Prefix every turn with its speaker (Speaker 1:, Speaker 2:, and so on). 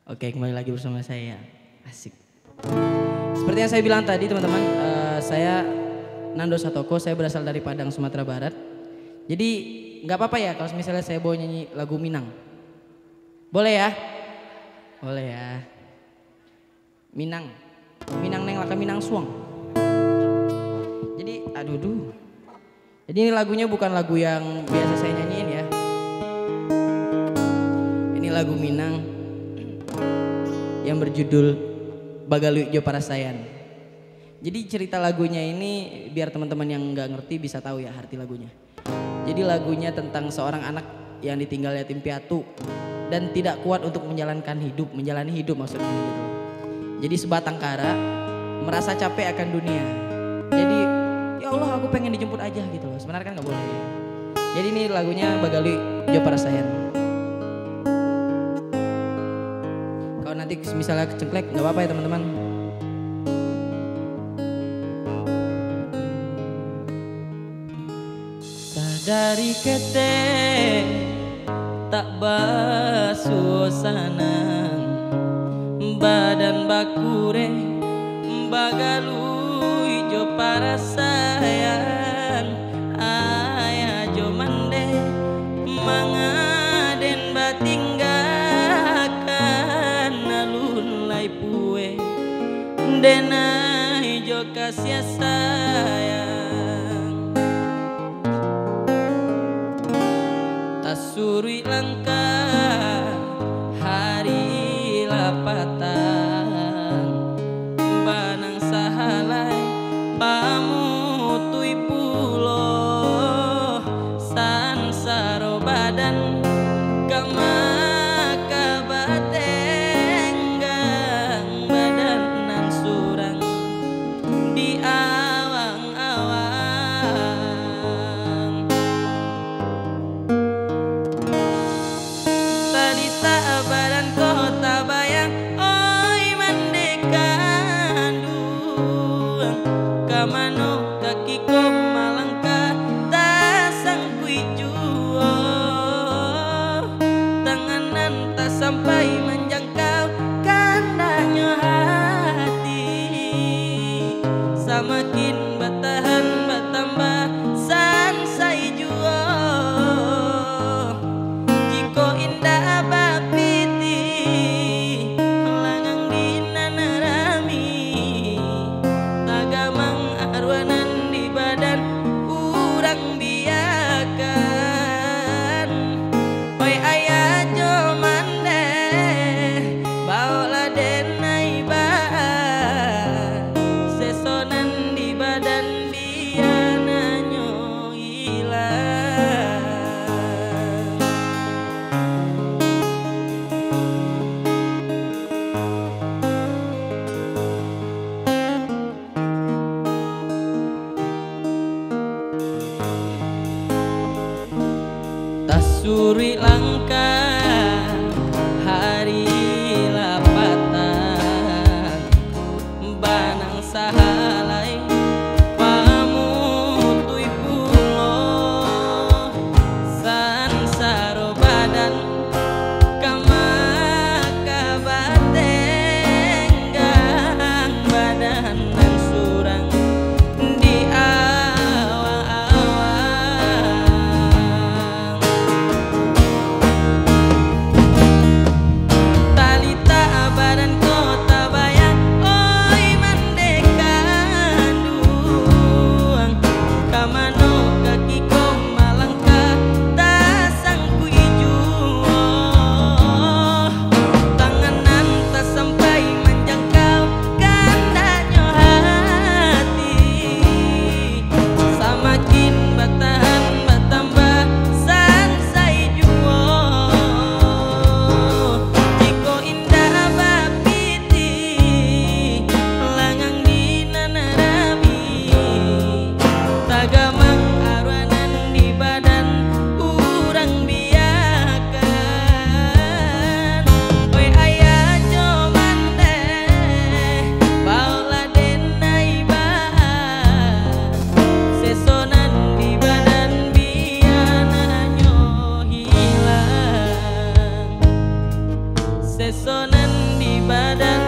Speaker 1: Oke, kembali lagi bersama saya. Asik. Seperti yang saya bilang tadi teman-teman, saya Nando Satoko, saya berasal dari Padang, Sumatera Barat. Jadi nggak apa-apa ya kalau misalnya saya bawa nyanyi lagu Minang. Boleh ya? Boleh ya. Minang, Minang neng laka Minang suang. Jadi aduh. Jadi ini lagunya bukan lagu yang biasa saya nyanyiin ya. Ini lagu Minang yang berjudul Bagalu Jo Parasayan. Jadi cerita lagunya ini biar teman-teman yang nggak ngerti bisa tahu ya arti lagunya. Jadi lagunya tentang seorang anak yang ditinggal yatim piatu dan tidak kuat untuk menjalani hidup maksudnya gitu. Jadi sebatang kara merasa capek akan dunia. Jadi ya Allah aku pengen dijemput aja gitu loh. Sebenarnya kan nggak boleh ya. Jadi ini lagunya Bagalu Jo Parasayan. Kalau nanti misalnya kecengklek nggak apa-apa ya teman-teman. Sadari kete tak basuh sanang badan bakure Bagalu Jo Parasayan aya jo mande mangaden batinggakan alun lai pue denai jo kasih sayang tasuri langkah hari lapatan banang sahalai pamutui pulo sansaro badan gamaka batenggang badan nan surang di awang-awang tadi tak badan kota bayang oi mandekanduang kamano kaki ko malangka tasang kui juo tanganan tak sampai menjangkau kandanya hati samakin batahan batambah sansai juo jiko indah bapiti langang dinanarami tagamang arwanan di badan urang biakan oi ayah jo mande baola denai ba sesonan di badan dia nanyo hilang. Tasuri langkah hari lapatan banang sahalai pamutui pulo sansaro badan kamaka batenggang badan nan surang di awang-awang talita badan kota bayang oi mandekanduang kamano kaki ko malangka tasang kui juo tanganan tak sampai menjangkau kandanyo hati samakin batahan batambah sansai juo jiko indah bapiti langang dinanarami tagamang arwanan di badan urang biakan oi ayah jo mande baola denai ba sesonan di badan biananyo hilang sesonan badan